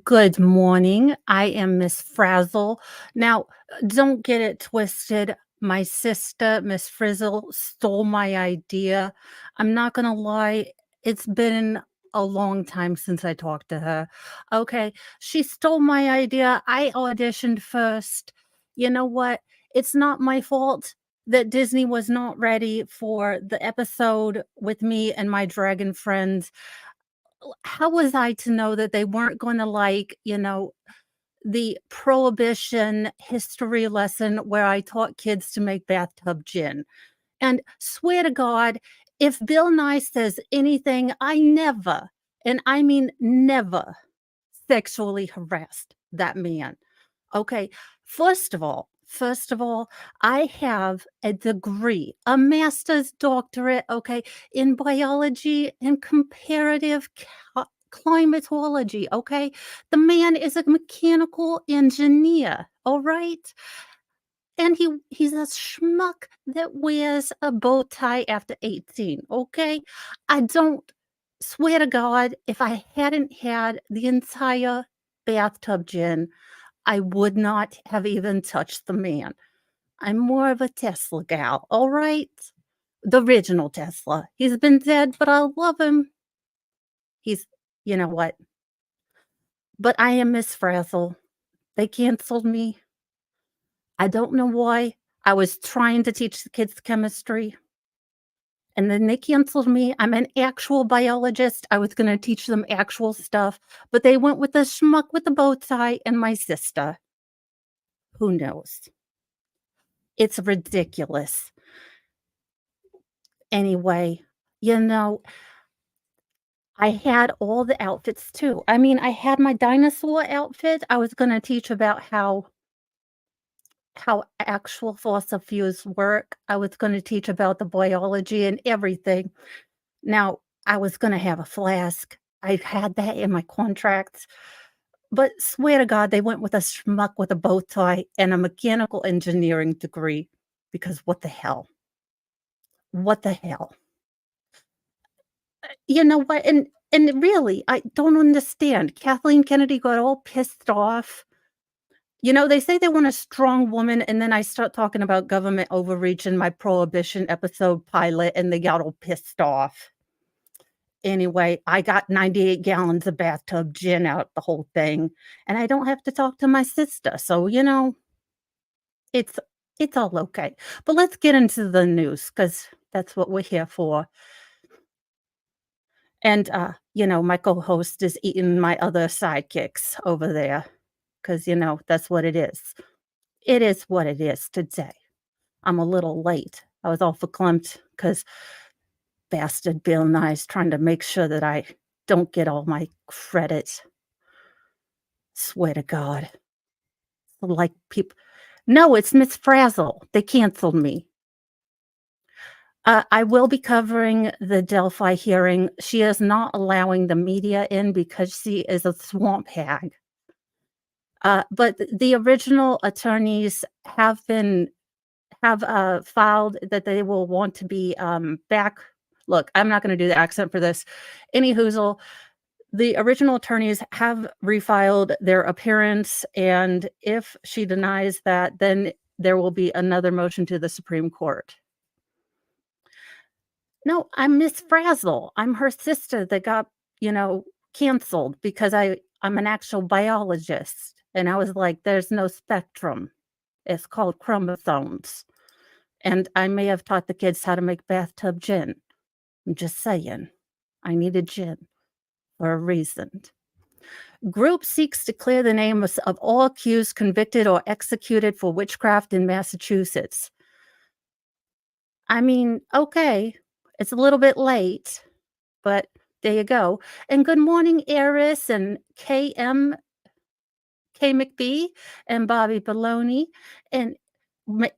Good morning. I am Miss Frazzle. Now, don't get it twisted. My sister, Miss Frizzle, stole my idea. I'm not gonna lie, it's been a long time since I talked to her. Okay, she stole my idea. I auditioned first. You know what? It's not my fault that Disney was not ready for the episode with me and my dragon friends. How was I to know that they weren't gonna like, the prohibition history lesson where I taught kids to make bathtub gin? And swear to God, if Bill Nye says anything, I never, and I mean never, sexually harassed that man. Okay, first of all, I have a degree, a master's doctorate, okay, in biology and comparative climatology, okay? The man is a mechanical engineer, all right? And he's a schmuck that wears a bow tie after 18, okay? I don't swear to God, if I hadn't had the entire bathtub gin, I would not have even touched the man. I'm more of a Tesla gal, all right? The original Tesla. He's been dead, but I love him. He's you know what? But I am Miss Frazzle. They canceled me. I don't know why. I was trying to teach the kids chemistry, and then they canceled me. I'm an actual biologist. I was gonna teach them actual stuff, but they went with the schmuck with the bow tie and my sister. Who knows? It's ridiculous. Anyway, you know, I had all the outfits too. I mean, I had my dinosaur outfit. I was gonna teach about how actual fossil fuels work. I was gonna teach about the biology and everything. Now, I was gonna have a flask. I had that in my contracts, but swear to God, they went with a schmuck with a bow tie and a mechanical engineering degree because what the hell? What the hell? You know what? And really, I don't understand. Kathleen Kennedy got all pissed off. You know, they say they want a strong woman, and then I start talking about government overreach in my prohibition episode pilot, and they got all pissed off. Anyway, I got 98 gallons of bathtub gin out the whole thing, and I don't have to talk to my sister. So, it's it's all okay. But let's get into the news because that's what we're here for. And my co-host is eating my other sidekicks over there because that's what it is. It is what it is today. I'm a little late. I was all verklempt because bastard Bill Nye's trying to make sure that I don't get all my credit. Swear to God. Like people. No, it's Miss Frazzle. They canceled me. I will be covering the Delphi hearing. She is not allowing the media in because she is a swamp hag. But the original attorneys have filed that they will want to be back. Look, I'm not going to do the accent for this. Any hoozle, the original attorneys have refiled their appearance, and if she denies that, then there will be another motion to the Supreme Court. No, I'm Miss Frazzle. I'm her sister that got, canceled because I'm an actual biologist. And I was like, there's no spectrum. It's called chromosomes. And I may have taught the kids how to make bathtub gin. I'm just saying. I needed gin for a reason. Group seeks to clear the names of all accused, convicted, or executed for witchcraft in Massachusetts. I mean, okay, it's a little bit late, but there you go. And good morning, Eris and K. McBee and Bobby Baloney and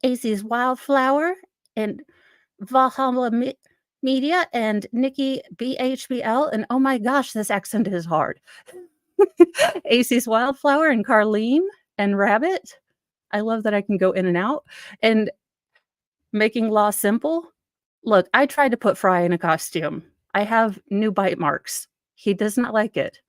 AC's Wildflower and Valhalla Media and Nikki BHBL. And oh my gosh, this accent is hard. AC's Wildflower and Carlene and Rabbit. I love that I can go in and out. And Making Law Simple. Look, I tried to put Fry in a costume. I have new bite marks. He does not like it.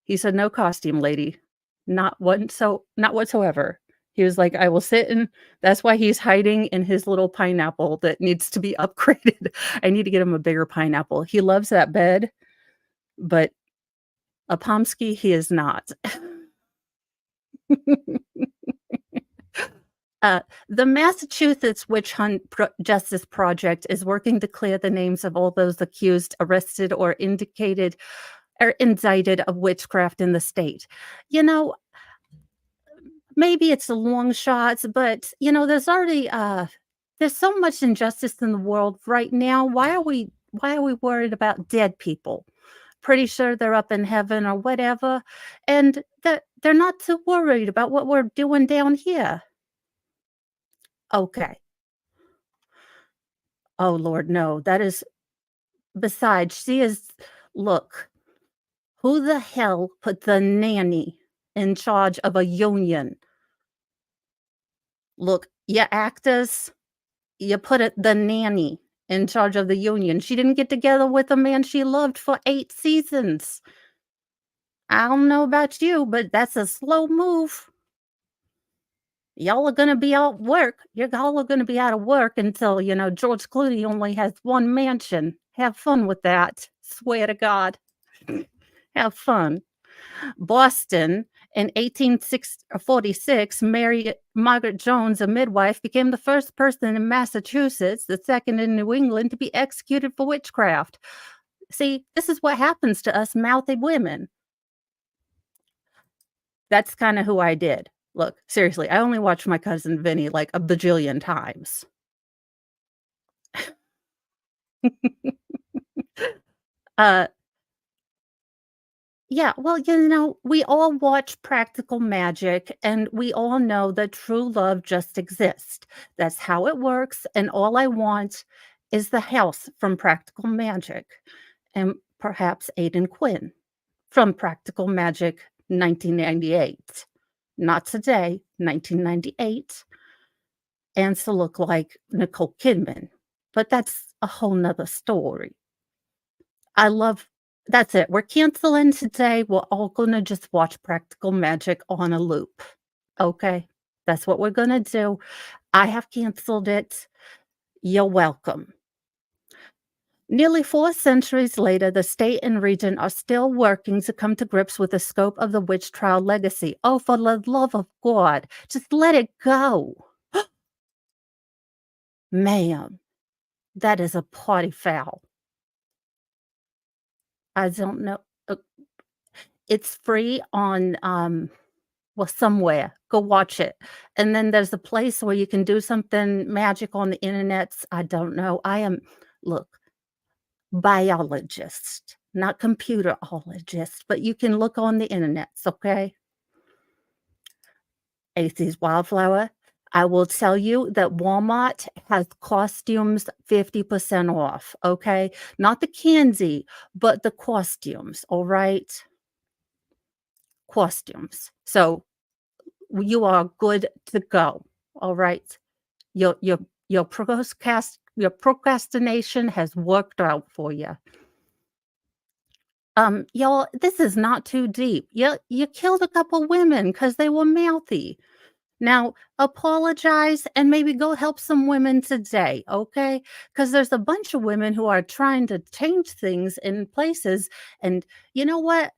He said, "No costume, lady. Not whatsoever." He was like, "I will sit in." That's why he's hiding in his little pineapple that needs to be upgraded. I need to get him a bigger pineapple. He loves that bed, but a Pomsky, he is not. The Massachusetts Witch Hunt Justice Project is working to clear the names of all those accused, arrested, or indicated or indicted of witchcraft in the state. You know, maybe it's a long shot, but there's so much injustice in the world right now. Why are we worried about dead people? Pretty sure they're up in heaven or whatever, and that they're not too worried about what we're doing down here. Okay. Oh, Lord, no. That is besides, she is look, who the hell put the nanny in charge of a union? Look, you actors, you put the nanny in charge of the union. She didn't get together with a man she loved for 8 seasons. I don't know about you, but that's a slow move. Y'all are gonna be out work. You all are gonna be out of work until, George Clooney only has 1 mansion. Have fun with that. Swear to God. Have fun. Boston in 1846, Mary Margaret Jones, a midwife, became the first person in Massachusetts, the second in New England, to be executed for witchcraft. See, this is what happens to us mouthy women. That's kinda who I did. Look, seriously, I only watched My Cousin Vinny like a bajillion times. Uh, yeah, well, we all watch Practical Magic, and we all know that true love just exists. That's how it works, and all I want is the house from Practical Magic, and perhaps Aidan Quinn from Practical Magic 1998. Not today, 1998, and to look like Nicole Kidman, but that's a whole 'nother story. I love That's it. We're canceling today. We're all gonna just watch Practical Magic on a loop. Okay? That's what we're gonna do. I have canceled it. You're welcome. Nearly 4 centuries later, the state and region are still working to come to grips with the scope of the witch trial legacy. Oh, for the love of God, just let it go. Ma'am, that is a party foul. I don't know. uh, It's free on, well, somewhere. Go watch it. And then there's a place where you can do something magic on the internets. I don't know. Look, biologist, not computerologist, but you can look on the internets, okay? AC's Wildflower. I will tell you that Walmart has costumes 50% off, okay? Not the candy, but the costumes, all right? Costumes. So you are good to go. All right. Your procrastination has worked out for you. Y'all, this is not too deep. You killed a couple women because they were mouthy. Now apologize and maybe go help some women today, okay? Because there's a bunch of women who are trying to change things in places, and you know what?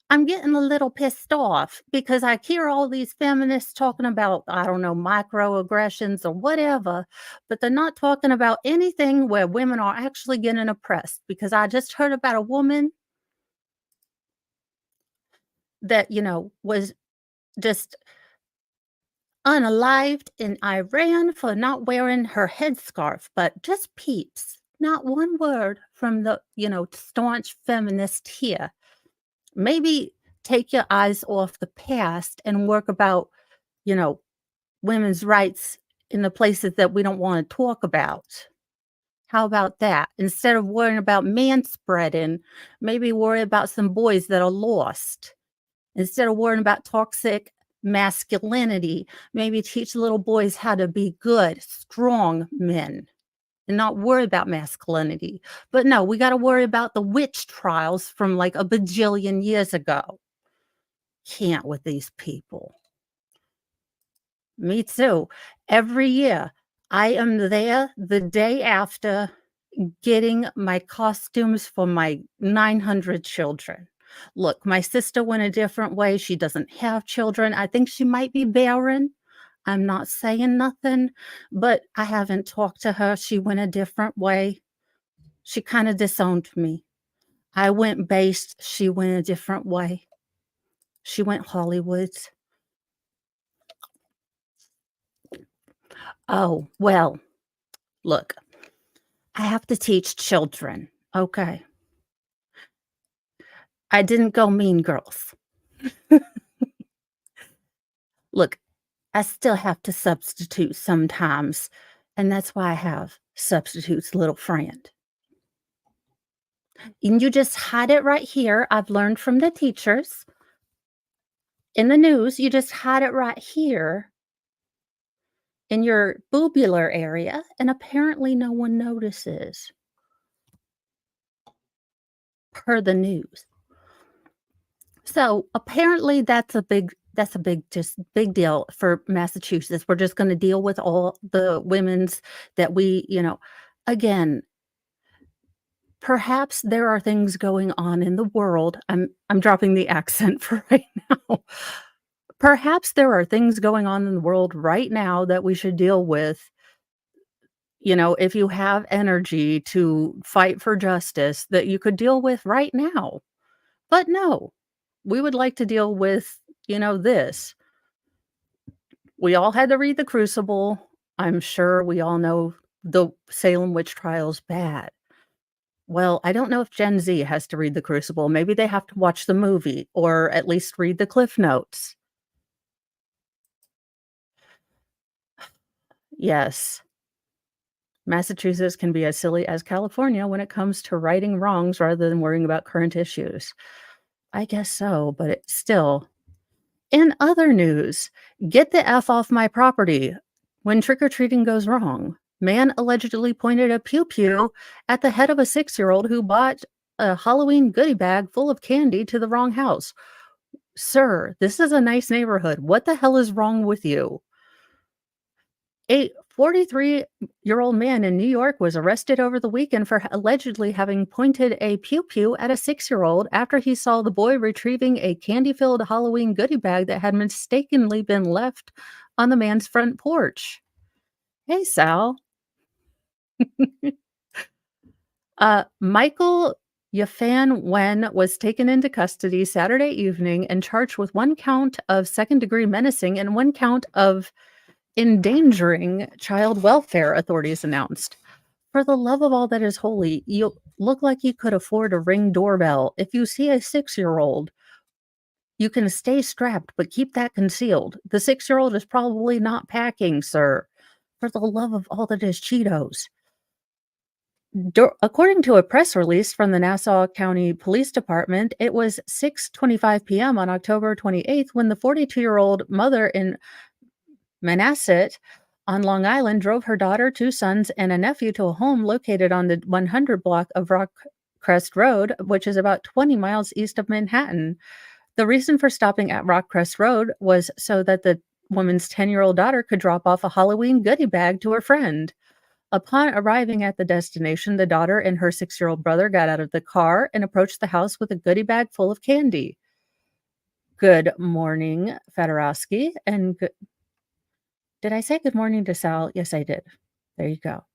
I'm getting a little pissed off because I hear all these feminists talking about, I don't know, microaggressions or whatever, but they're not talking about anything where women are actually getting oppressed. Because I just heard about a woman that, was just unalived in Iran for not wearing her headscarf, but just peeps. Not one word from the, staunch feminist here. Maybe take your eyes off the past and work about, you know, women's rights in the places that we don't wanna talk about. How about that? Instead of worrying about manspreading, maybe worry about some boys that are lost. Instead of worrying about toxic masculinity, maybe teach little boys how to be good, strong men and not worry about masculinity. But no, we gotta worry about the witch trials from like a bajillion years ago. can't with these people. Me too. Every year, I am there the day after getting my costumes for my 900 children. Look, my sister went a different way. She doesn't have children. I think she might be barren. I'm not saying nothing, but I haven't talked to her. She went a different way. She kinda disowned me. I went based, she went a different way. She went Hollywood. Oh, well, look, I have to teach children, okay? I didn't go Mean Girls. Look, I still have to substitute sometimes, and that's why I have Substitute's Little Friend. And you just hide it right here. I've learned from the teachers. In the news, you just hide it right here in your boobular area, and apparently no one notices, per the news. So, apparently that's a big just big deal for Massachusetts. We're just gonna deal with all the women's that again, perhaps there are things going on in the world. I'm dropping the accent for right now. Perhaps there are things going on in the world right now that we should deal with. If you have energy to fight for justice that you could deal with right now. But no, we would like to deal with, this. We all had to read The Crucible. I'm sure we all know the Salem witch trial's bad. Well, I don't know if Gen Z has to read The Crucible. Maybe they have to watch the movie or at least read the Cliff Notes. Yes. Massachusetts can be as silly as California when it comes to righting wrongs rather than worrying about current issues. I guess so, but it's still. In other news, get the F off my property. When trick-or-treating goes wrong, man allegedly pointed a pew-pew at the head of a 6-year-old who bought a Halloween goodie bag full of candy to the wrong house. Sir, this is a nice neighborhood. What the hell is wrong with you? A 43-year-old man in New York was arrested over the weekend for allegedly having pointed a pew-pew at a 6-year-old after he saw the boy retrieving a candy-filled Halloween goodie bag that had mistakenly been left on the man's front porch. Hey, Sal. Michael Yafan Wen was taken into custody Saturday evening and charged with 1 count of second-degree menacing and 1 count of endangering child welfare, authorities announced. For the love of all that is holy, you look like you could afford a Ring doorbell. If you see a 6-year-old, you can stay strapped, but keep that concealed. The 6-year-old is probably not packing, sir. For the love of all that is Cheetos. According to a press release from the Nassau County Police Department, it was 6:25 p.m. on October 28th when the 42-year-old mother in Manhasset on Long Island drove her daughter, 2 sons, and a nephew to a home located on the 100 block of Rockcrest Road, which is about 20 miles east of Manhattan. The reason for stopping at Rockcrest Road was so that the woman's 10-year-old daughter could drop off a Halloween goodie bag to her friend. Upon arriving at the destination, the daughter and her 6-year-old brother got out of the car and approached the house with a goodie bag full of candy. Good morning, Fedorowski, and did I say good morning to Sal? Yes, I did. There you go.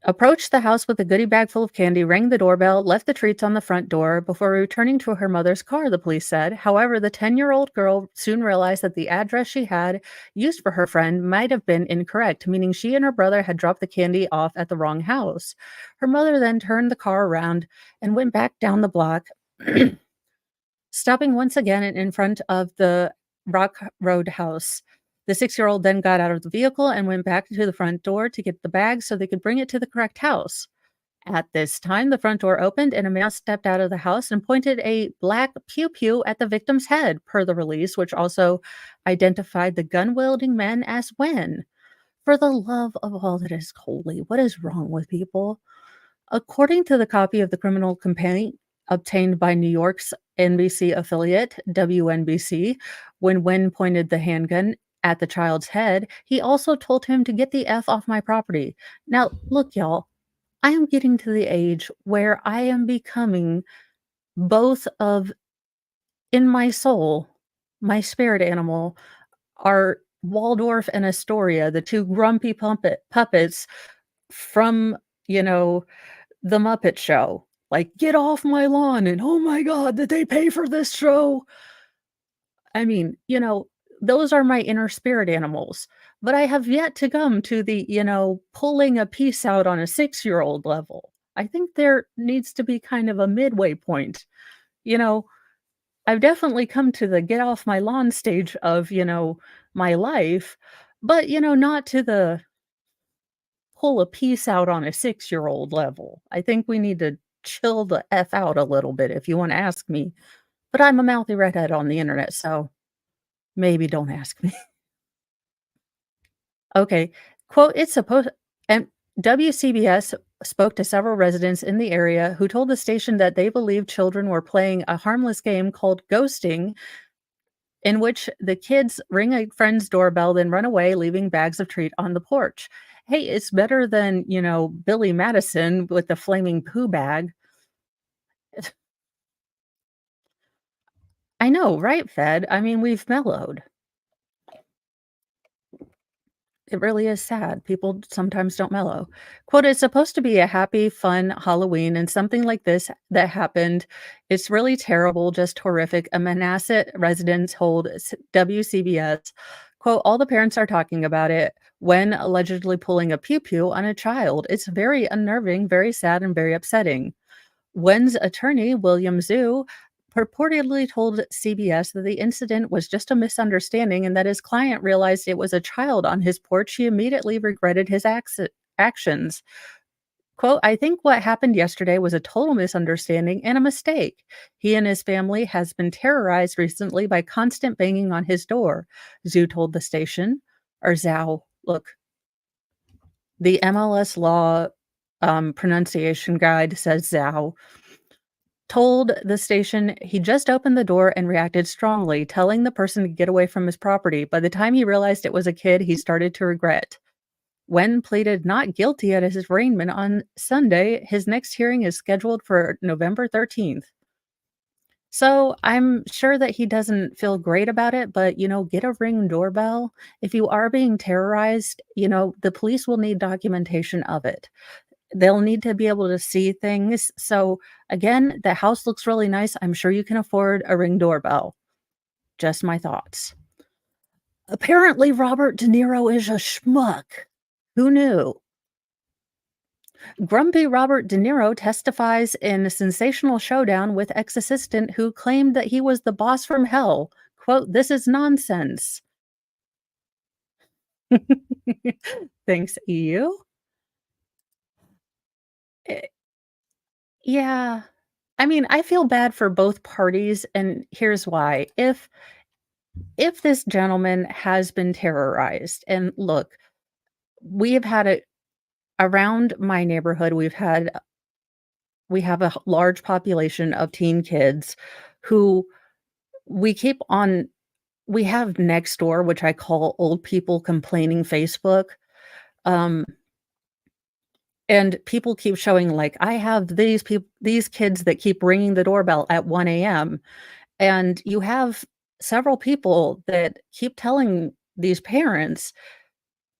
Approached the house with a goodie bag full of candy, rang the doorbell, left the treats on the front door before returning to her mother's car, the police said. However, the 10-year-old girl soon realized that the address she had used for her friend might have been incorrect, meaning she and her brother had dropped the candy off at the wrong house. Her mother then turned the car around and went back down the block, stopping once again in front of the Rock Road house. The 6-year-old then got out of the vehicle and went back to the front door to get the bag so they could bring it to the correct house. At this time, the front door opened and a man stepped out of the house and pointed a black pew-pew at the victim's head, per the release, which also identified the gun-wielding men as Wen. For the love of all that is holy, what is wrong with people? According to the copy of the criminal complaint, obtained by New York's NBC affiliate, WNBC, when Wynn pointed the handgun at the child's head. He also told him to get the F off my property. Now, look, y'all, I am getting to the age where I am becoming both of in my soul, my spirit animal are Waldorf and Astoria, the 2 grumpy puppets from, you know, The Muppet Show. Like, "Get off my lawn," and, "Oh my god, did they pay for this show?" I mean, those are my inner spirit animals, but I have yet to come to the, pulling a piece out on a six-year-old level. I think there needs to be kind of a midway point, you know? I've definitely come to the get off my lawn stage of, my life, but, not to the pull a piece out on a six-year-old level. I think we need to chill the F out a little bit if you wanna ask me, but I'm a mouthy redhead on the internet, so maybe don't ask me. Okay. Quote, it's supposed and WCBS spoke to several residents in the area who told the station that they believed children were playing a harmless game called ghosting, in which the kids ring a friend's doorbell, then run away, leaving bags of treat on the porch. Hey, it's better than, Billy Madison with the flaming poo bag. I know, right, Fed? I mean, we've mellowed. It really is sad. People sometimes don't mellow. Quote, "It's supposed to be a happy, fun Halloween, and something like this that happened. It's really terrible, just horrific." A Manhasset resident told WCBS, quote, "All the parents are talking about it when allegedly pulling a pew-pew on a child. It's very unnerving, very sad, and very upsetting." Wen's attorney, William Zhu, purportedly told CBS that the incident was just a misunderstanding and that his client realized it was a child on his porch. He immediately regretted his actions. Quote, "I think what happened yesterday was a total misunderstanding and a mistake. He and his family has been terrorized recently by constant banging on his door," Zhu told the station. Or Zhao. Look, the MLS law pronunciation guide says Zhao told the station he just opened the door and reacted strongly, telling the person to get away from his property. By the time he realized it was a kid, he started to regret. Wen pleaded not guilty at his arraignment on Sunday. His next hearing is scheduled for November 13th. So I'm sure that he doesn't feel great about it, but get a ring doorbell. If you are being terrorized, the police will need documentation of it. They'll need to be able to see things. So, again, the house looks really nice. I'm sure you can afford a Ring doorbell. Just my thoughts. Apparently, Robert De Niro is a schmuck. Who knew? Grumpy Robert De Niro testifies in a sensational showdown with ex-assistant who claimed that he was the boss from hell. Quote, "This is nonsense." Thanks, EU. Eh, yeah. I mean, I feel bad for both parties, and here's why. If this gentleman has been terrorized, and look, we have had it around my neighborhood, we have a large population of teen kids who we keep on we have next door, which I call old people complaining Facebook, um, and people keep showing, like, I have these kids that keep ringing the doorbell at 1 a.m., and you have several people that keep telling these parents,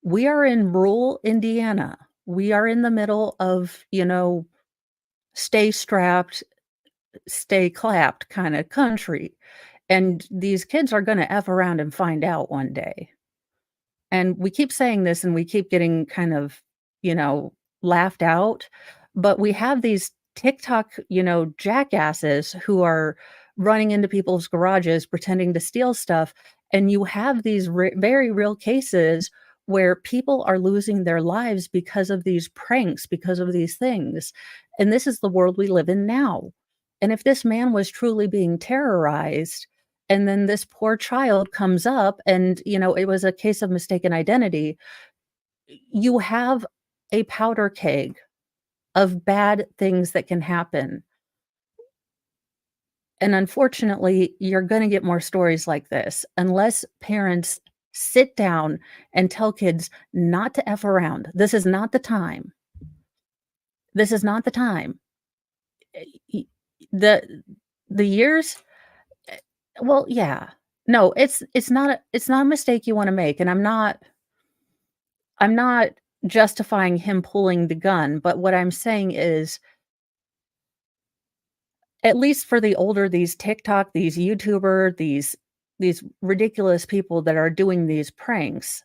"We are in rural Indiana. We are in the middle of, stay strapped, stay clapped kinda country, and these kids are gonna F around and find out one day." And we keep saying this and we keep getting kind of, you know, laughed out, but we have these TikTok, jackasses who are running into people's garages pretending to steal stuff, and you have these very real cases where people are losing their lives because of these pranks, because of these things, and this is the world we live in now. And if this man was truly being terrorized, and then this poor child comes up and, it was a case of mistaken identity, you have a powder keg of bad things that can happen. And unfortunately, you're gonna get more stories like this unless parents sit down and tell kids not to F around. This is not the time. This is not the time. Y the the years well, yeah. No, it's not a mistake you wanna make, and I'm not justifying him pulling the gun, but what I'm saying is, at least for the older these TikTok, these YouTuber, these ridiculous people that are doing these pranks,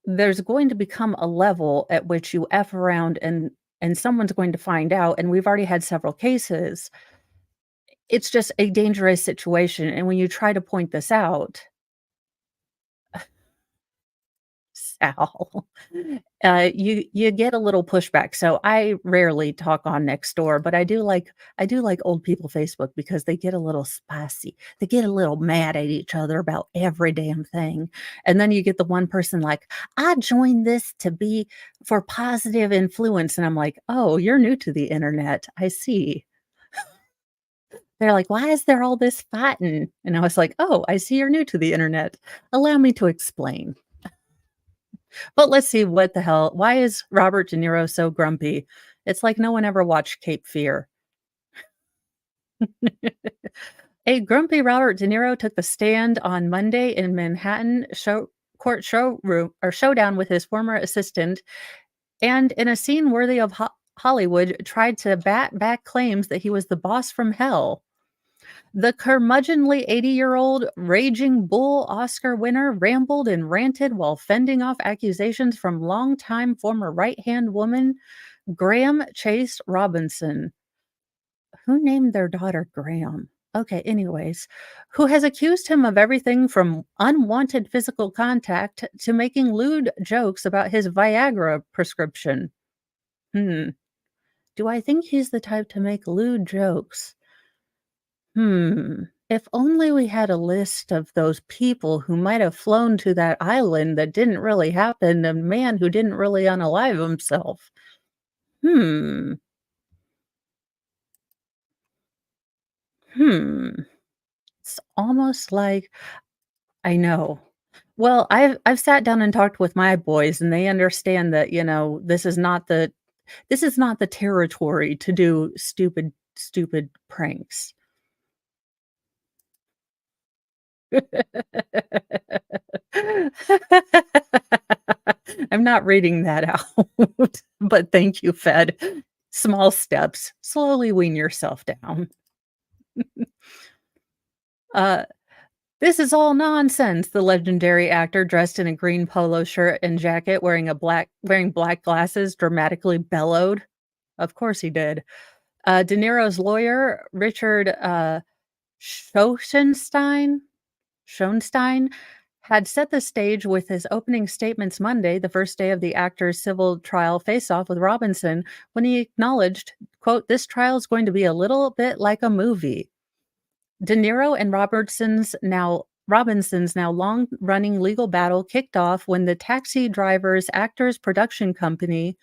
there's going to become a level at which you F around and someone's going to find out, and we've already had several cases. It's just a dangerous situation, and when you try to point this out, Sal, you get a little pushback. So I rarely talk on Nextdoor, but I do like old people Facebook because they get a little spicy. They get a little mad at each other about every damn thing. And then you get the one person like, "I joined this to be for positive influence." And I'm like, "Oh, you're new to the internet. I see." They're like, "Why is there all this fighting?" And I was like, "Oh, I see you're new to the internet. Allow me to explain." But let's see what the hell why is Robert De Niro so grumpy? It's like no one ever watched Cape Fear. A grumpy Robert De Niro took the stand on Monday in Manhattan showroom or showdown with his former assistant, and in a scene worthy of Hollywood, tried to bat back claims that he was the boss from hell. The curmudgeonly 80-year-old Raging Bull Oscar winner rambled and ranted while fending off accusations from longtime former right-hand woman Graham Chase Robinson. Who named their daughter Graham? Okay, anyways, who has accused him of everything from unwanted physical contact to making lewd jokes about his Viagra prescription. Hmm. Do I think he's the type to make lewd jokes? If only we had a list of those people who might have flown to that island that didn't really happen, a man who didn't really unalive himself. Hmm. Hmm. It's almost like I know. Well, I've sat down and talked with my boys, and they understand that, this is not the territory to do stupid pranks. I'm not reading that out, but thank you, Fed. Small steps. Slowly wean yourself down. Uh, this is all nonsense, the legendary actor dressed in a green polo shirt and jacket wearing black glasses dramatically bellowed. Of course he did. De Niro's lawyer, Richard, Schoenstein Schoenstein had set the stage with his opening statements Monday, the first day of the actor's civil trial face-off with Robinson, when he acknowledged, quote, "This trial is going to be a little bit like a movie." De Niro and Robinson's now long-running legal battle kicked off when the Taxi Drivers Actors production company,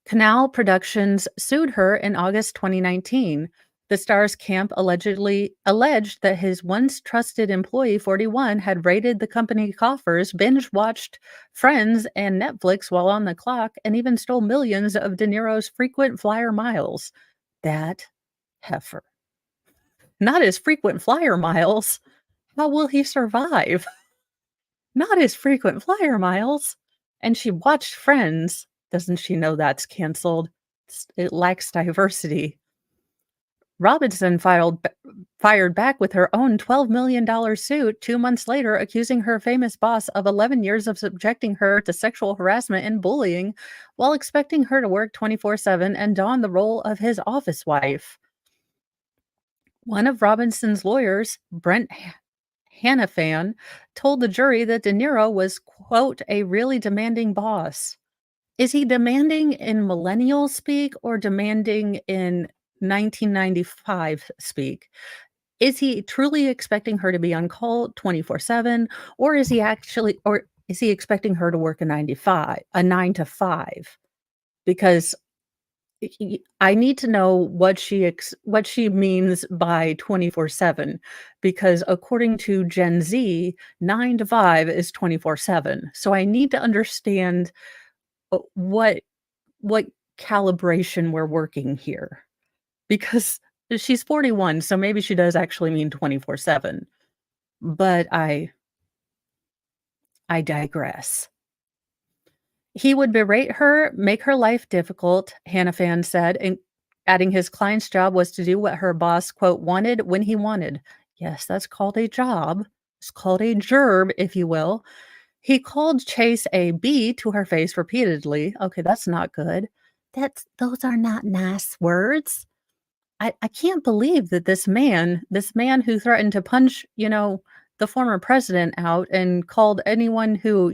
Canal Productions, sued her in August 2019. The star's camp alleged that his once trusted employee, 41, had raided the company coffers, binge-watched Friends and Netflix while on the clock, and even stole millions of De Niro's frequent flyer miles. That heifer. Not his frequent flyer miles. How will he survive? Not his frequent flyer miles. And she watched Friends. Doesn't she know that's canceled? It lacks diversity. Robinson fired back with her own $12 million suit 2 months later, accusing her famous boss of 11 years of subjecting her to sexual harassment and bullying while expecting her to work 24/7 and don the role of his office wife. One of Robinson's lawyers, Brent Hanafan, told the jury that De Niro was, quote, "a really demanding boss." Is he demanding in millennial speak or demanding in 1995 speak? Is he truly expecting her to be on call 24/7, or is he expecting her to work a 9 to 5? Because I need to know what she means by 24/7, because according to Gen Z, 9 to 5 is 24/7. So I need to understand, what what calibration we're working here, because she's 41, so maybe she does actually mean 24/7, but I digress. He would berate her, make her life difficult, Hannafan said, and adding his client's job was to do what her boss, quote, "wanted when he wanted." Yes, that's called a job. It's called a gerb, if you will. He called Chase a B to her face repeatedly. Okay, that's not good. Those are not nice words. I can't believe that this man who threatened to punch, the former president out and called anyone who,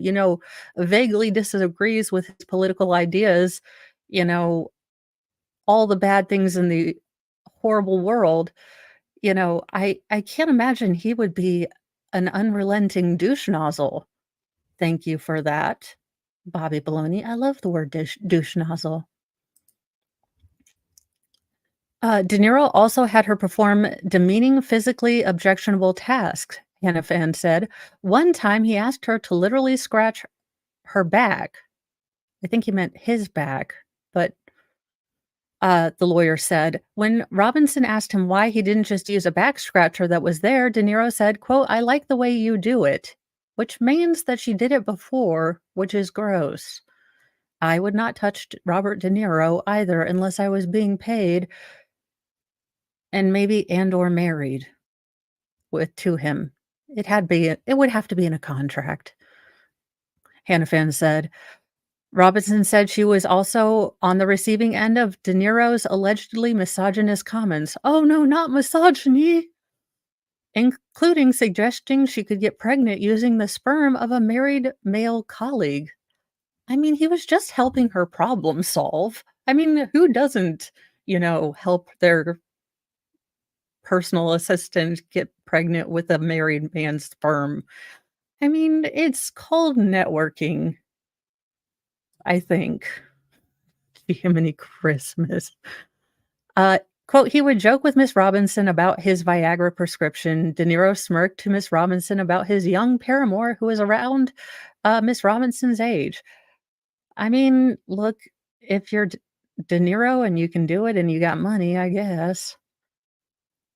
vaguely disagrees with his political ideas, you know, all the bad things in the horrible world, I can't imagine he would be an unrelenting douche nozzle. Thank you for that, Bobby Baloney. I love the word douche nozzle. De Niro also had her perform demeaning, physically objectionable tasks, Hannafan said. One time, he asked her to literally scratch her back. I think he meant his back, but the lawyer said. When Robinson asked him why he didn't just use a back scratcher that was there, De Niro said, quote, "I like the way you do it," which means that she did it before, which is gross. I would not touch Robert De Niro either unless I was being paid and maybe and or married to him. It would have to be in a contract, Hannafan said. Robinson said she was also on the receiving end of De Niro's allegedly misogynist comments. Oh no, not misogyny! Including suggesting she could get pregnant using the sperm of a married male colleague. I mean, he was just helping her problem solve. I mean, who doesn't, help their personal assistant get pregnant with a married man's sperm? I mean, it's called networking, I think. Jiminy Christmas. Uh, quote, he would joke with Miss Robinson about his Viagra prescription. De Niro smirked to Miss Robinson about his young paramour who was around Miss Robinson's age. I mean, look, if you're De Niro and you can do it and you got money, I guess.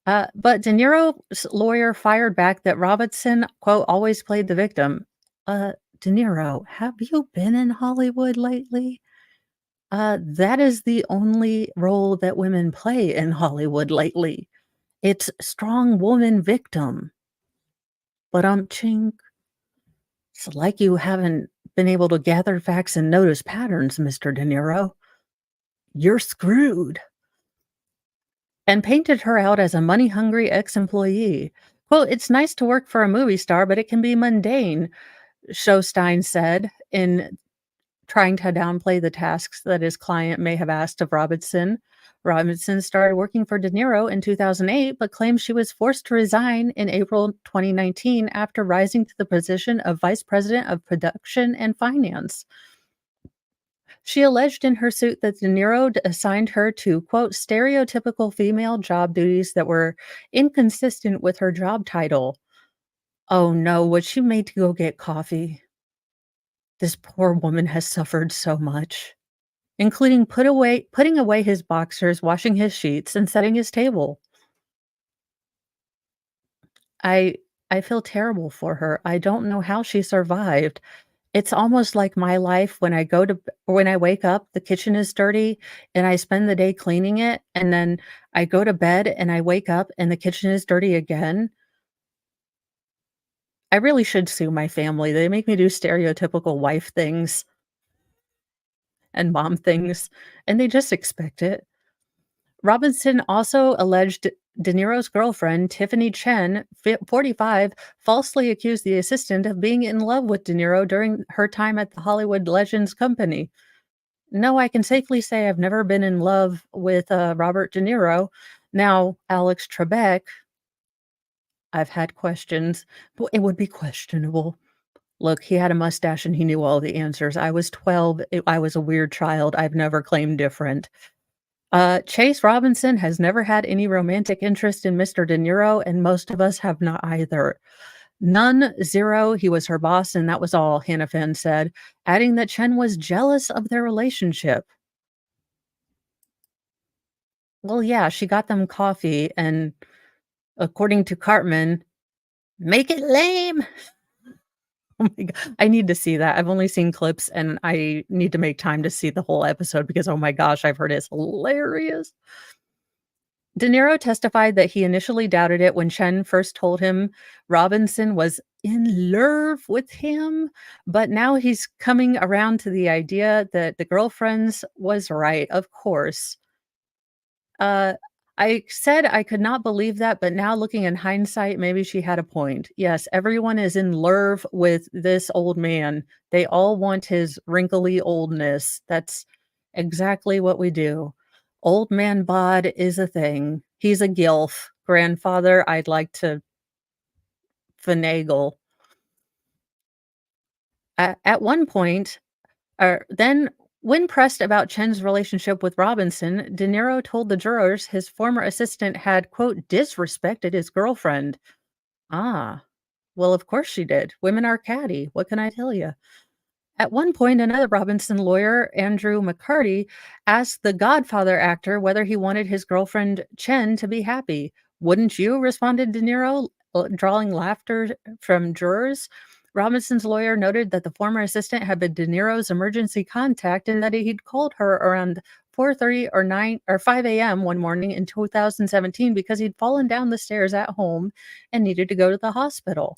But De Niro's lawyer fired back that Robinson, quote, always played the victim. De Niro, have you been in Hollywood lately? That is the only role that women play in Hollywood lately. It's strong woman victim. But chink. It's like you haven't been able to gather facts and notice patterns, Mr. De Niro. You're screwed. And painted her out as a money-hungry ex-employee. Quote, it's nice to work for a movie star, but it can be mundane, Showstein said in trying to downplay the tasks that his client may have asked of Robinson. Robinson started working for De Niro in 2008, but claims she was forced to resign in April 2019 after rising to the position of vice president of production and finance. She alleged in her suit that De Niro assigned her to, quote, stereotypical female job duties that were inconsistent with her job title. Oh no, was she made to go get coffee? This poor woman has suffered so much, including putting away his boxers, washing his sheets, and setting his table. I I feel terrible for her. I don't know how she survived. It's almost like my life when I wake up, the kitchen is dirty, and I spend the day cleaning it, and then I go to bed, and I wake up, and the kitchen is dirty again. I really should sue my family. They make me do stereotypical wife things and mom things, and they just expect it. Robinson also alleged De Niro's girlfriend, Tiffany Chen, 45, falsely accused the assistant of being in love with De Niro during her time at the Hollywood Legends Company. No, I can safely say I've never been in love with Robert De Niro. Now, Alex Trebek, I've had questions, but it would be questionable. Look, he had a mustache and he knew all the answers. I was 12. I was a weird child. I've never claimed different. Chase Robinson has never had any romantic interest in Mr. De Niro, and most of us have not either. None, zero. He was her boss, and that was all, Hannafin said, adding that Chen was jealous of their relationship. Well, yeah, she got them coffee, and according to Cartman, make it lame. Oh my god, I need to see that. I've only seen clips, and I need to make time to see the whole episode because, oh my gosh, I've heard it's hilarious. De Niro testified that he initially doubted it when Chen first told him Robinson was in love with him, but now he's coming around to the idea that the girlfriends was right, of course. Uh, I said I could not believe that, but now looking in hindsight, maybe she had a point. Yes, everyone is in love with this old man. They all want his wrinkly oldness. That's exactly what we do. Old man bod is a thing. He's a gilf. Grandfather, I'd like to finagle. At one point, then, when pressed about Chen's relationship with Robinson, De Niro told the jurors his former assistant had, quote, disrespected his girlfriend. Ah, well, of course she did. Women are catty. What can I tell you? At one point, another Robinson lawyer, Andrew McCarty, asked the Godfather actor whether he wanted his girlfriend Chen to be happy. Wouldn't you? Responded De Niro, drawing laughter from jurors. Robinson's lawyer noted that the former assistant had been De Niro's emergency contact and that he'd called her around 4:30 or 9 or 5 a.m. one morning in 2017 because he'd fallen down the stairs at home and needed to go to the hospital.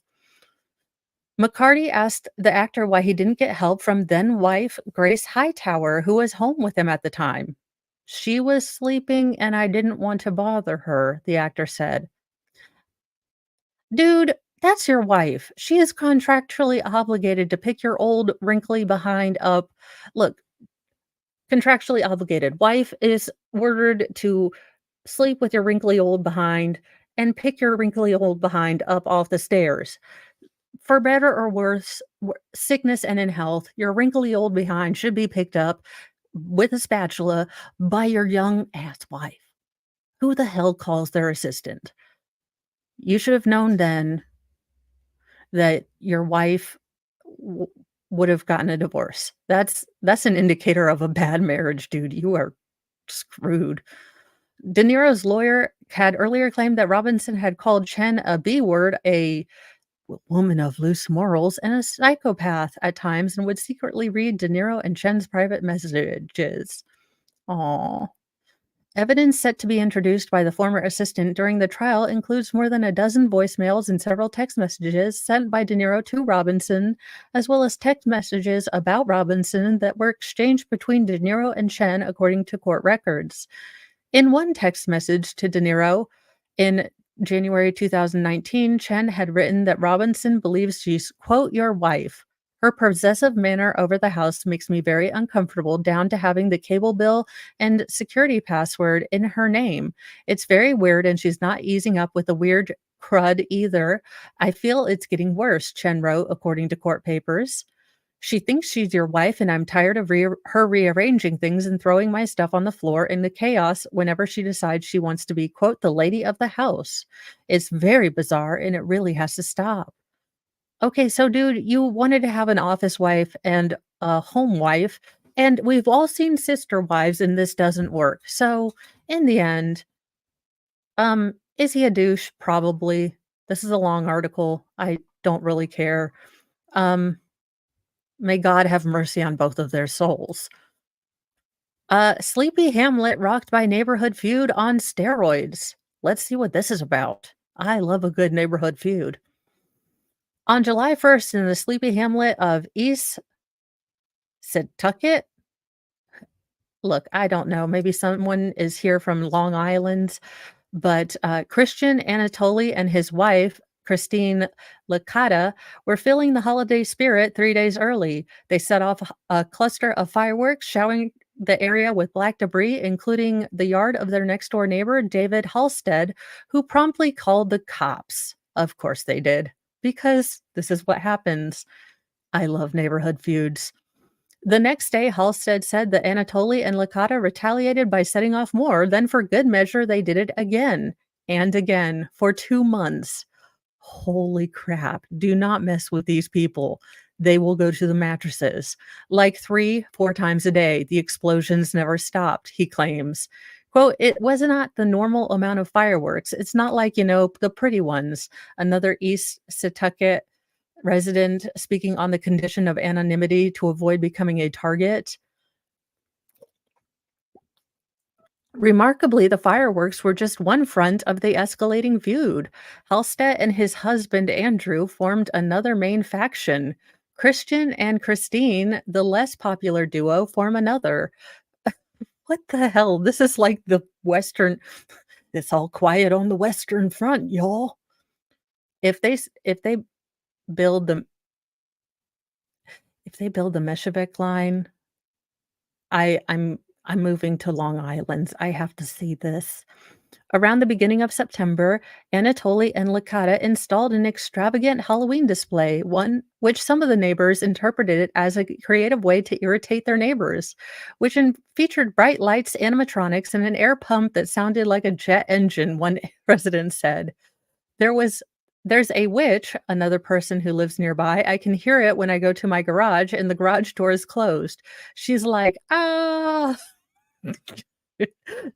McCarty asked the actor why he didn't get help from then wife Grace Hightower, who was home with him at the time. She was sleeping and I didn't want to bother her, the actor said. Dude, that's your wife. She is contractually obligated to pick your old wrinkly behind up. Look, contractually obligated. Wife is ordered to sleep with your wrinkly old behind and pick your wrinkly old behind up off the stairs. For better or worse, sickness and in health, your wrinkly old behind should be picked up with a spatula by your young ass wife. Who the hell calls their assistant? You should have known then that your wife would have gotten a divorce. That's an indicator of a bad marriage, dude. You are screwed. De Niro's lawyer had earlier claimed that Robinson had called Chen a B word, a woman of loose morals, and a psychopath at times, and would secretly read De Niro and Chen's private messages. Aww. Evidence set to be introduced by the former assistant during the trial includes more than a dozen voicemails and several text messages sent by De Niro to Robinson, as well as text messages about Robinson that were exchanged between De Niro and Chen, according to court records. In one text message to De Niro in January 2019, Chen had written that Robinson believes she's, quote, your wife. Her possessive manner over the house makes me very uncomfortable, down to having the cable bill and security password in her name. It's very weird, and she's not easing up with the weird crud either. I feel it's getting worse, Chen wrote, according to court papers. She thinks she's your wife, and I'm tired of her rearranging things and throwing my stuff on the floor in the chaos whenever she decides she wants to be, quote, the lady of the house. It's very bizarre, and it really has to stop. Okay, so dude, you wanted to have an office wife and a home wife, and we've all seen sister wives, and this doesn't work. So in the end, is he a douche? Probably. This is a long article. I don't really care. Um, May God have mercy on both of their souls. Sleepy Hamlet rocked by neighborhood feud on steroids. Let's see what this is about. I love a good neighborhood feud. On July 1st, in the sleepy hamlet of East Setauket, look, I don't know, maybe someone is here from Long Island, but Christian Anatoly and his wife, Christine Licata, were feeling the holiday spirit 3 days early. They set off a cluster of fireworks, showering the area with black debris, including the yard of their next door neighbor, David Halstead, who promptly called the cops. Of course they did, because this is what happens. I love neighborhood feuds. The next day, Halstead said that Anatoly and Licata retaliated by setting off more. Then, for good measure, they did it again and again for 2 months. Holy crap. Do not mess with these people. They will go to the mattresses. Like 3, 4 times a day. The explosions never stopped, he claims. Quote, it was not the normal amount of fireworks. It's not like, the pretty ones. Another East Setauket resident speaking on the condition of anonymity to avoid becoming a target. Remarkably, the fireworks were just one front of the escalating feud. Halstead and his husband Andrew formed another main faction. Christian and Christine, the less popular duo, form another. What the hell? This is like the Western. It's all quiet on the Western Front, y'all. If they build the if they build the Meshevik line, I'm moving to Long Island. I have to see this. Around the beginning of September, Anatoly and Licata installed an extravagant Halloween display, one which some of the neighbors interpreted it as a creative way to irritate their neighbors, which featured bright lights, animatronics, and an air pump that sounded like a jet engine, one resident said. There was there's a witch, another person who lives nearby. I can hear it when I go to my garage and the garage door is closed. She's like, "Ah."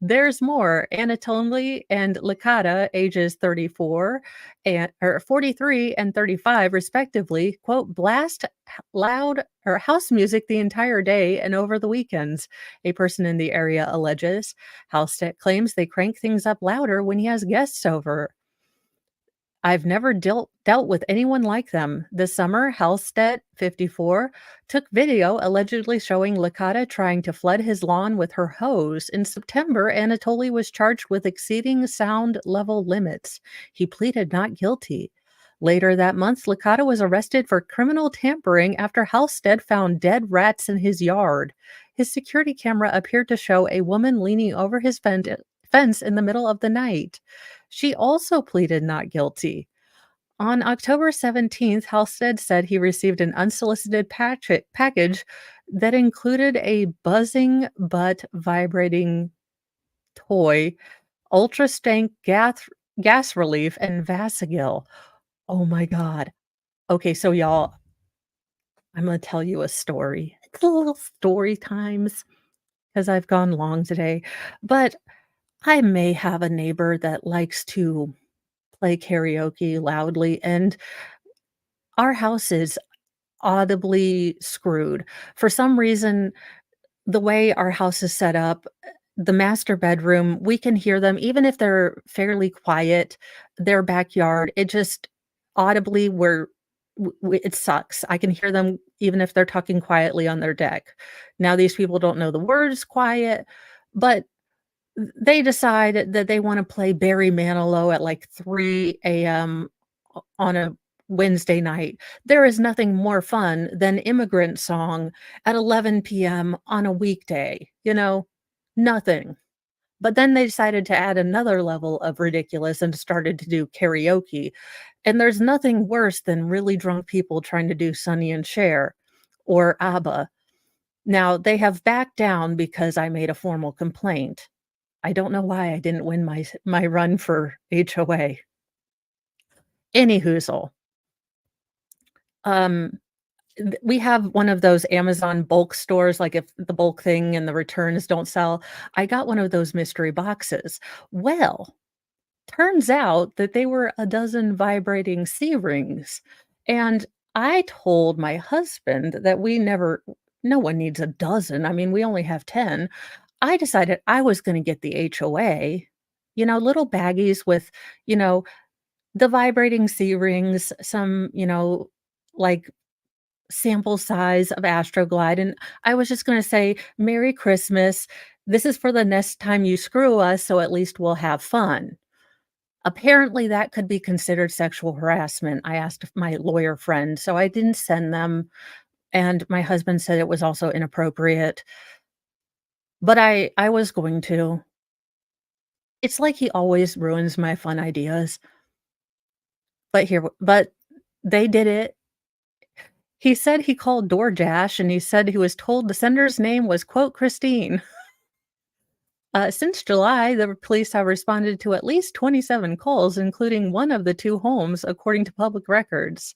There's more. Anatoly and Licata, ages 34 and or 43 and 35 respectively, quote, blast loud or house music the entire day and over the weekends, a person in the area alleges. Halstead claims they crank things up louder when he has guests over. I've never dealt with anyone like them. This summer, Halstead, 54, took video allegedly showing Licata trying to flood his lawn with her hose. In September, Anatoly was charged with exceeding sound level limits. He pleaded not guilty. Later that month, Licata was arrested for criminal tampering after Halstead found dead rats in his yard. His security camera appeared to show a woman leaning over his fence in the middle of the night. She also pleaded not guilty. On October 17th, Halstead said he received an unsolicited package that included a buzzing but vibrating toy, ultra stank gas relief, and Vasigil. Oh my God. Okay, so y'all, I'm going to tell you a story. It's a little story times because I've gone long today, but I may have a neighbor that likes to play karaoke loudly, and our house is audibly screwed. For some reason, the way our house is set up, the master bedroom, we can hear them even if they're fairly quiet, their backyard, it just audibly we're it sucks. I can hear them even if they're talking quietly on their deck. Now these people don't know the words quiet, but they decide that they wanna play Barry Manilow at, like, 3 AM on a Wednesday night. There is nothing more fun than Immigrant Song at 11 p.m. on a weekday, Nothing. But then they decided to add another level of ridiculous and started to do karaoke, and there's nothing worse than really drunk people trying to do Sonny and Cher or ABBA. Now, they have backed down because I made a formal complaint. I don't know why I didn't win my run for HOA. Any hoozle. Um, we have one of those Amazon bulk stores, like, if the bulk thing and the returns don't sell, I got one of those mystery boxes. Well, turns out that they were a dozen vibrating C-rings, and I told my husband that no one needs a dozen, I mean, we only have 10. I decided I was gonna get the HOA, little baggies with, you know, the vibrating C-rings, some, like, sample size of Astroglide, and I was just gonna say, "Merry Christmas. This is for the next time you screw us, so at least we'll have fun." Apparently, that could be considered sexual harassment. I asked my lawyer friend, so I didn't send them, and my husband said it was also inappropriate, but I was going to. It's like he always ruins my fun ideas, but they did it. He said he called DoorDash, and he said he was told the sender's name was, quote, Christine. Since July, the police have responded to at least 27 calls, including one of the two homes, according to public records.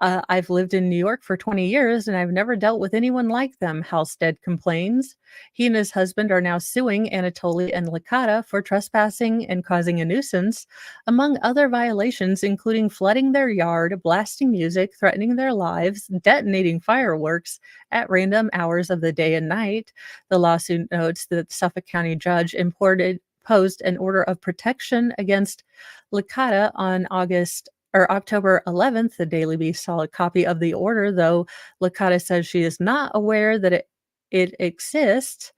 I've lived in New York for 20 years and I've never dealt with anyone like them, Halstead complains. He and his husband are now suing Anatoly and Licata for trespassing and causing a nuisance, among other violations, including flooding their yard, blasting music, threatening their lives, detonating fireworks at random hours of the day and night. The lawsuit notes that Suffolk County judge posed an order of protection against Licata on August or October 11th. The Daily Beast saw a copy of the order, though Licata says she is not aware that it exists.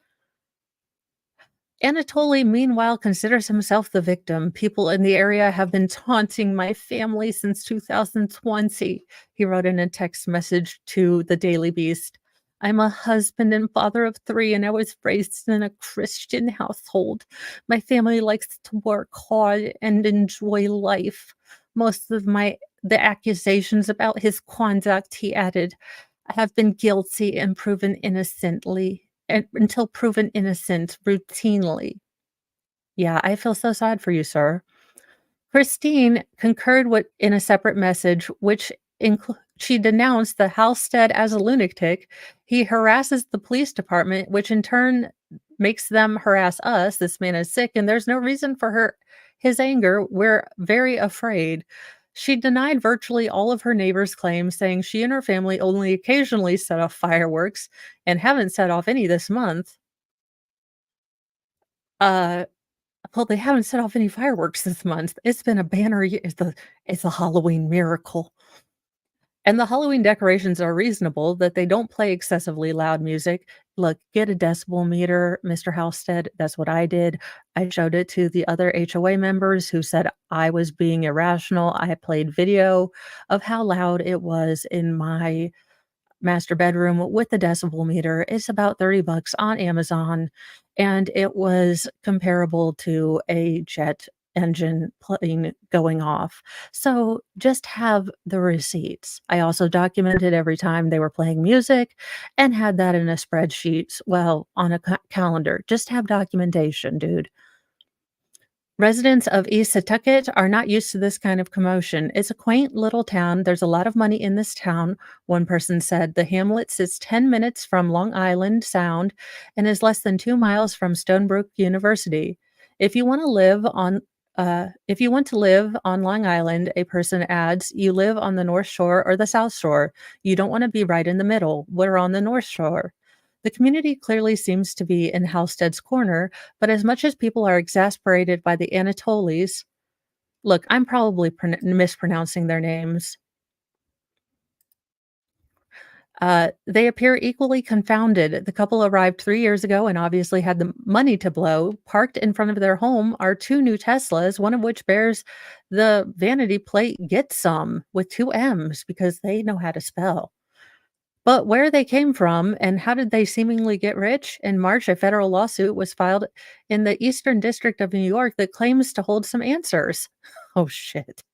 Anatoly, meanwhile, considers himself the victim. People in the area have been taunting my family since 2020, he wrote in a text message to the Daily Beast. I'm a husband and father of three, and I was raised in a Christian household. My family likes to work hard and enjoy life. Most of the accusations about his conduct, he added, have been guilty and proven innocently and until proven innocent routinely. Yeah, I feel so sad for you, sir. Christine concurred with in a separate message, which she denounced the Halstead as a lunatic. He harasses the police department, which in turn makes them harass us. This man is sick, and there's no reason for his anger. We're very afraid. She denied virtually all of her neighbors' claims, saying she and her family only occasionally set off fireworks and haven't set off any this month. Uh, well, they haven't set off any fireworks this month. It's been a banner ye it's a Halloween miracle. And the Halloween decorations are reasonable, that they don't play excessively loud music. Look, get a decibel meter, Mr. Halstead. That's what I did. I showed it to the other HOA members who said I was being irrational. I played video of how loud it was in my master bedroom with the decibel meter. It's about 30 bucks on Amazon, and it was comparable to a jet engine plane going off. So just have the receipts. I also documented every time they were playing music and had that in a spreadsheet, well, on a calendar. Just have documentation, dude. Residents of East Setauket are not used to this kind of commotion. It's a quaint little town. There's a lot of money in this town, one person said. The hamlet sits 10 minutes from Long Island Sound and is less than 2 miles from Stonebrook University. If you want to live on Long Island, a person adds, you live on the North Shore or the South Shore. You don't want to be right in the middle. We're on the North Shore. The community clearly seems to be in Halstead's corner, but as much as people are exasperated by the Anatolis, look, I'm probably mispronouncing their names. They appear equally confounded. The couple arrived 3 years ago and obviously had the money to blow. Parked in front of their home are two new Teslas, one of which bears the vanity plate "Get Some" with two M's because they know how to spell. But where they came from and how did they seemingly get rich? In March, a federal lawsuit was filed in the Eastern District of New York that claims to hold some answers. Oh, shit.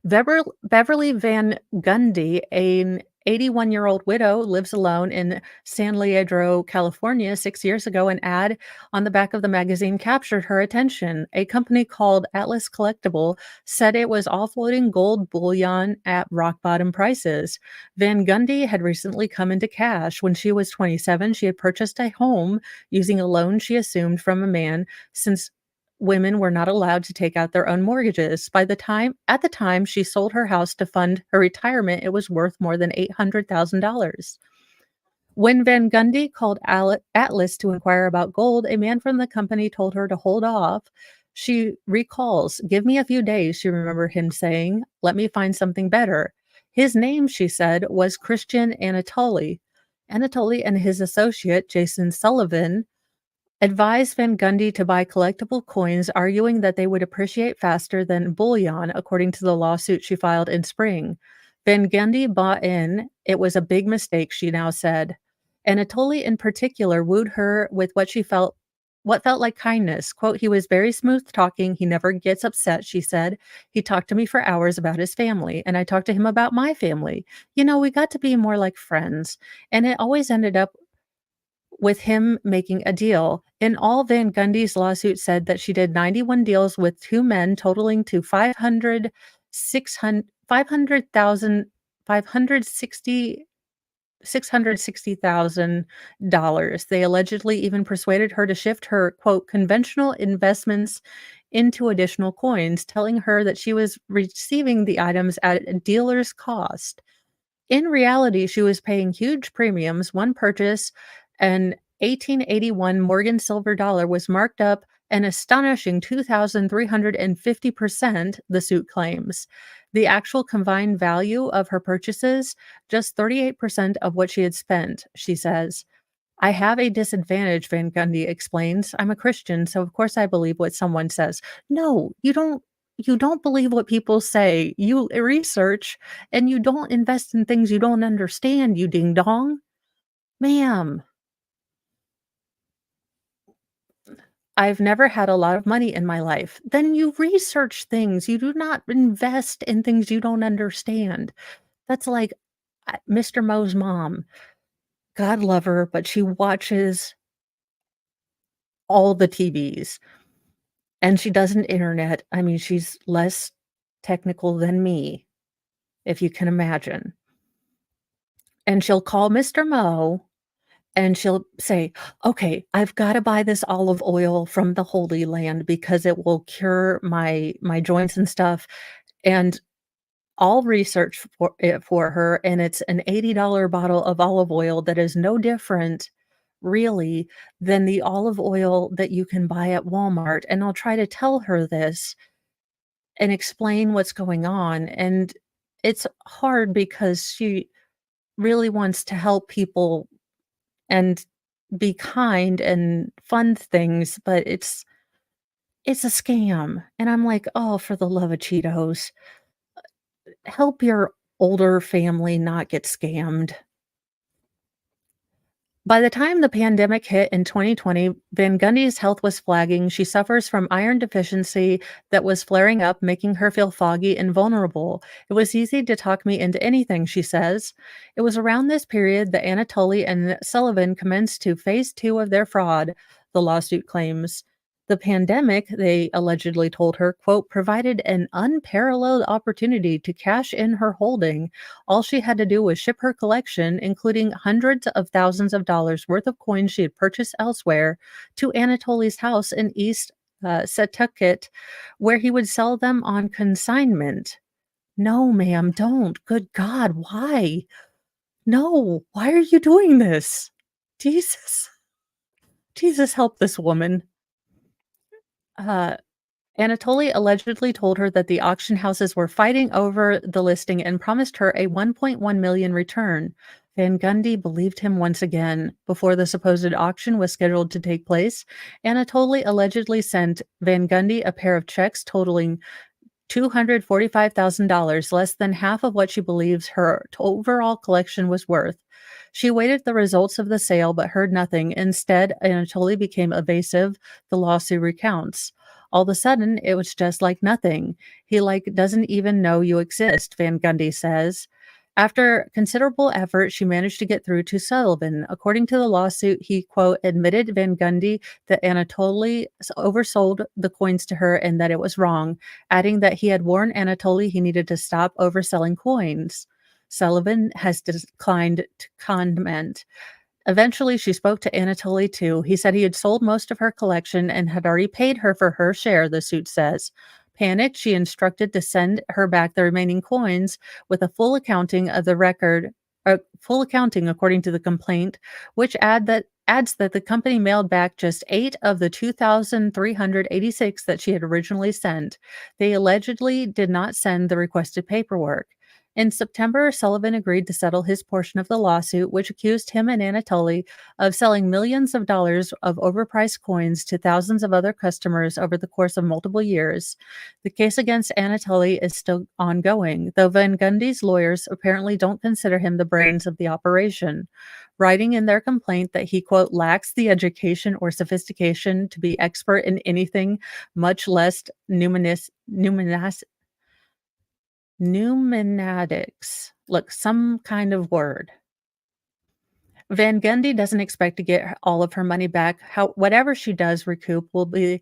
Beverly Van Gundy, an 81-year-old widow, lives alone in San Leandro, California. 6 years ago, an ad on the back of the magazine captured her attention. A company called Atlas Collectible said it was offloading gold bullion at rock bottom prices. Van Gundy had recently come into cash. When she was 27, she had purchased a home using a loan she assumed from a man, since women were not allowed to take out their own mortgages. At the time she sold her house to fund her retirement, it was worth more than $800,000. When Van Gundy called Atlas to inquire about gold, a man from the company told her to hold off. She recalls, "Give me a few days," she remembered him saying. "Let me find something better." His name, she said, was Christian Anatoly. Anatoly and his associate, Jason Sullivan, advised Van Gundy to buy collectible coins, arguing that they would appreciate faster than bullion, according to the lawsuit she filed in spring. Van Gundy bought in. It was a big mistake, she now said. Anatoly, in particular, wooed her with what she felt what felt like kindness. Quote, "He was very smooth talking. He never gets upset," she said. "He talked to me for hours about his family, and I talked to him about my family. We got to be more like friends." And it always ended up with him making a deal. In all, Van Gundy's lawsuit said that she did 91 deals with two men totaling to 500,000 $660,000. They allegedly even persuaded her to shift her, quote, "conventional investments into additional coins," telling her that she was receiving the items at a dealer's cost. In reality, she was paying huge premiums. One purchase, an 1881 Morgan silver dollar, was marked up an astonishing 2,350%, the suit claims. The actual combined value of her purchases, just 38% of what she had spent, she says. "I have a disadvantage," Van Gundy explains. "I'm a Christian, so of course I believe what someone says." No, you don't. You don't believe what people say. You research and you don't invest in things you don't understand, you ding dong. Ma'am, I've never had a lot of money in my life. Then you research things. You do not invest in things you don't understand. That's like Mr. Mo's mom. God love her, but she watches all the TVs. And she does an internet. I mean, she's less technical than me, if you can imagine. And she'll call Mr. Mo and she'll say, "Okay, I've gotta buy this olive oil from the Holy Land because it will cure my joints and stuff." And I'll research for it for her, and it's an $80 bottle of olive oil that is no different, really, than the olive oil that you can buy at Walmart, and I'll try to tell her this and explain what's going on, and it's hard because she really wants to help people and be kind and fund things, but it's a scam, and I'm like, "Oh, for the love of Cheetos, help your older family not get scammed." By the time the pandemic hit in 2020, Van Gundy's health was flagging. She suffers from iron deficiency that was flaring up, making her feel foggy and vulnerable. "It was easy to talk me into anything," she says. It was around this period that Anatoly and Sullivan commenced to phase two of their fraud, the lawsuit claims. The pandemic, they allegedly told her, quote, "provided an unparalleled opportunity to cash in her holding. All she had to do was ship her collection, including hundreds of thousands of dollars worth of coins she had purchased elsewhere, to Anatoly's house in East Setauket, where he would sell them on consignment." No, ma'am, don't. Good God, why? No, why are you doing this? Jesus, Jesus, help this woman. Uh, Anatoly allegedly told her that the auction houses were fighting over the listing and promised her a 1.1 million return. Van Gundy believed him once again. Before the supposed auction was scheduled to take place, Anatoly allegedly sent Van Gundy a pair of checks totaling $245,000, less than half of what she believes her overall collection was worth. She awaited the results of the sale but heard nothing. Instead, Anatoly became evasive, the lawsuit recounts. "All of a sudden, it was just like nothing. He doesn't even know you exist," Van Gundy says. After considerable effort, she managed to get through to Sullivan. According to the lawsuit, he, quote, admitted Van Gundy that Anatoly oversold the coins to her and that it was wrong, adding that he had warned Anatoly he needed to stop overselling coins. Sullivan has declined to comment. Eventually, she spoke to Anatoly too. He said he had sold most of her collection and had already paid her for her share, the suit says. Panicked, she instructed to send her back the remaining coins with a full accounting of the record, full accounting according to the complaint, which adds that the company mailed back just 8 of the 2,386 that she had originally sent. They allegedly did not send the requested paperwork. In September, Sullivan agreed to settle his portion of the lawsuit, which accused him and Anatoly of selling millions of dollars of overpriced coins to thousands of other customers over the course of multiple years. The case against Anatoly is still ongoing, though Van Gundy's lawyers apparently don't consider him the brains of the operation, writing in their complaint that he, quote, lacks the education or sophistication to be expert in anything, much less numismatics. Look, some kind of word. Van Gundy doesn't expect to get all of her money back. Whatever she does recoup will be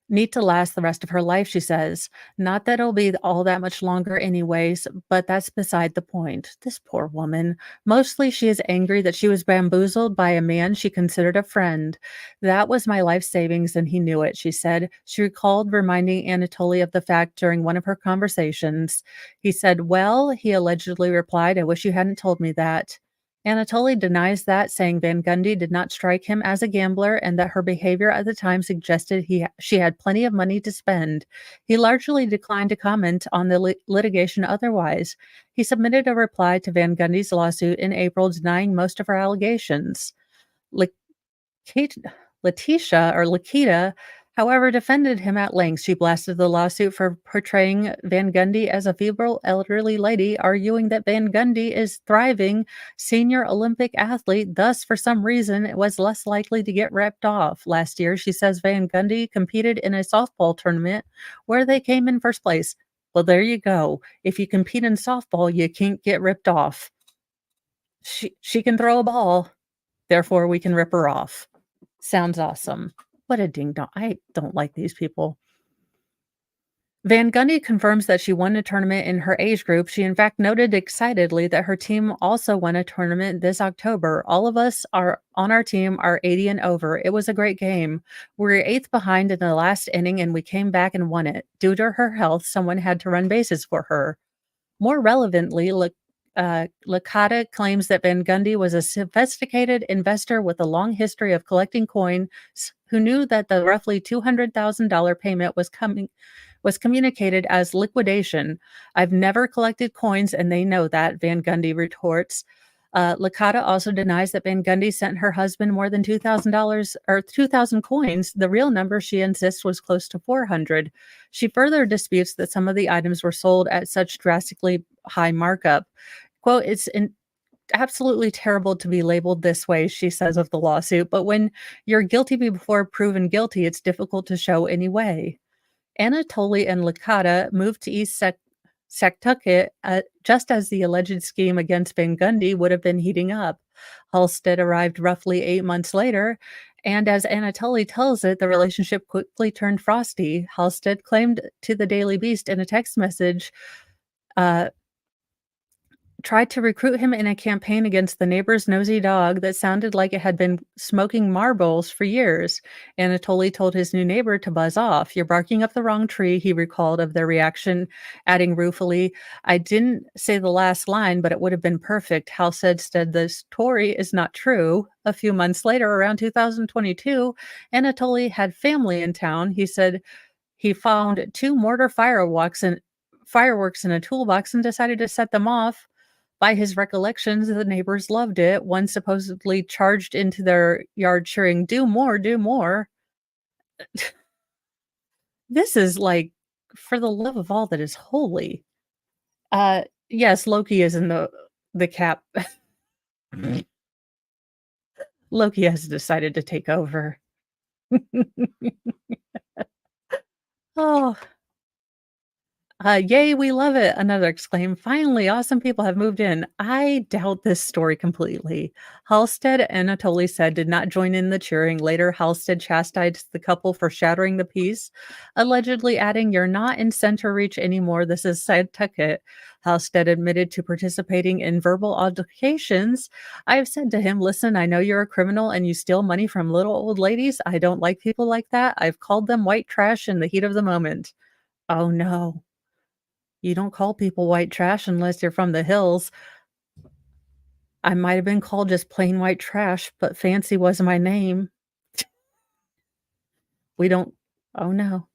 need to last the rest of her life, she says. Not that it'll be all that much longer anyways, but that's beside the point. This poor woman. Mostly she is angry that she was bamboozled by a man she considered a friend. That was my life savings and he knew it, she said. She recalled reminding Anatoly of the fact during one of her conversations. He said, well, he allegedly replied, I wish you hadn't told me that. Anatoly denies that, saying Van Gundy did not strike him as a gambler and that her behavior at the time suggested she had plenty of money to spend. He largely declined to comment on the litigation otherwise. He submitted a reply to Van Gundy's lawsuit in April denying most of her allegations. Kate Lakita, however, defended him at length. She blasted the lawsuit for portraying Van Gundy as a febrile elderly lady, arguing that Van Gundy is thriving senior Olympic athlete, thus for some reason it was less likely to get ripped off. Last year, she says Van Gundy competed in a softball tournament where they came in first place. Well, there you go. If you compete in softball, you can't get ripped off. She can throw a ball, therefore we can rip her off. Sounds awesome. What a ding dong. I don't like these people. Van Gundy confirms that she won a tournament in her age group. She, in fact, noted excitedly that her team also won a tournament this October. All of us are on our team are 80 and over. It was a great game. We were eighth behind in the last inning, and we came back and won it. Due to her health, someone had to run bases for her. More relevantly, Licata claims that Van Gundy was a sophisticated investor with a long history of collecting coins who knew that the roughly $200,000 payment was communicated as liquidation. I've never collected coins and they know that, Van Gundy retorts. Licata also denies that Van Gundy sent her husband more than $2,000 or 2,000 coins. The real number, she insists, was close to 400. She further disputes that some of the items were sold at such drastically high markup. Quote, absolutely terrible to be labeled this way, she says of the lawsuit, but when you're guilty before proven guilty, it's difficult to show any way. Anatoly and Licata moved to East Sectucket just as the alleged scheme against Van Gundy would have been heating up. Halstead arrived roughly 8 months later, and as Anatoly tells it, the relationship quickly turned frosty. Halstead claimed to the Daily Beast in a text message, tried to recruit him in a campaign against the neighbor's nosy dog that sounded like it had been smoking marbles for years. Anatoly told his new neighbor to buzz off. You're barking up the wrong tree, he recalled of their reaction, adding ruefully, I didn't say the last line, but it would have been perfect. Halstead said the story is not true. A few months later, around 2022, Anatoly had family in town. He said he found two mortar fireworks in a toolbox and decided to set them off. By his recollections, the neighbors loved it. One supposedly charged into their yard cheering, do more, do more. This is like, for the love of all that is holy. Yes, Loki is in the cap. Loki has decided to take over. Oh, yay, we love it. Another exclaim. Finally, awesome people have moved in. I doubt this story completely. Halstead, Anatoly said, did not join in the cheering. Later, Halstead chastised the couple for shattering the peace, allegedly adding, you're not in center reach anymore. This is Nantucket. Halstead admitted to participating in verbal altercations. I have said to him, listen, I know you're a criminal and you steal money from little old ladies. I don't like people like that. I've called them white trash in the heat of the moment. Oh no. You don't call people white trash unless you're from the hills. I might have been called just plain white trash, but fancy was my name. We don't oh, no.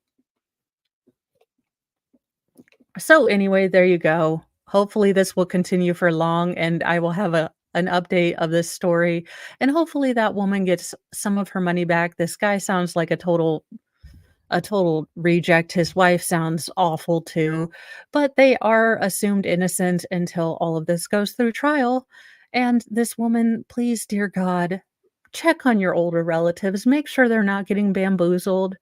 So, anyway, there you go. hopefully this will continue for long and I will have a an update of this story, and hopefully that woman gets some of her money back. This guy sounds like a total reject. His wife sounds awful too, but they are assumed innocent until all of this goes through trial. And this woman, please, dear God, check on your older relatives. Make sure they're not getting bamboozled.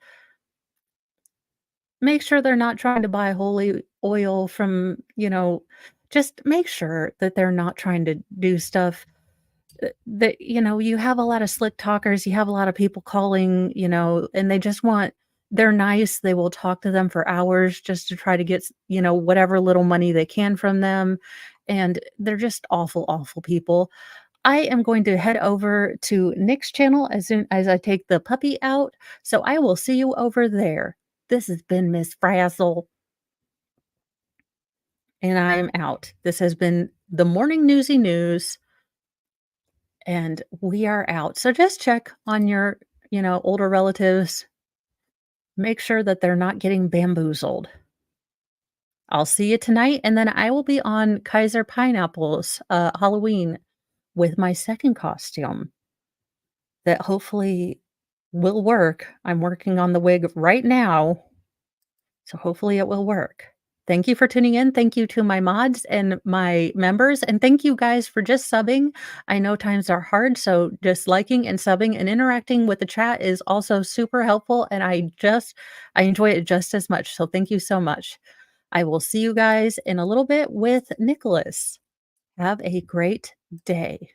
Make sure they're not trying to buy holy oil from, just make sure that they're not trying to do stuff that you have a lot of slick talkers, you have a lot of people calling, and they just want they're nice, they will talk to them for hours just to try to get, whatever little money they can from them, and they're just awful, awful people. I am going to head over to Nick's channel as soon as I take the puppy out, so I will see you over there. This has been Miss Frazzle, and I'm out. This has been the Morning Newsy News. And we are out. So just check on your, older relatives. Make sure that they're not getting bamboozled. I'll see you tonight, and then I will be on Kaiser Pineapple's Halloween with my second costume that hopefully will work. I'm working on the wig right now, so hopefully it will work. Thank you for tuning in. Thank you to my mods and my members, and thank you guys for just subbing. I know times are hard, so just liking and subbing and interacting with the chat is also super helpful, and I enjoy it just as much. So thank you so much. I will see you guys in a little bit with Nicholas. Have a great day.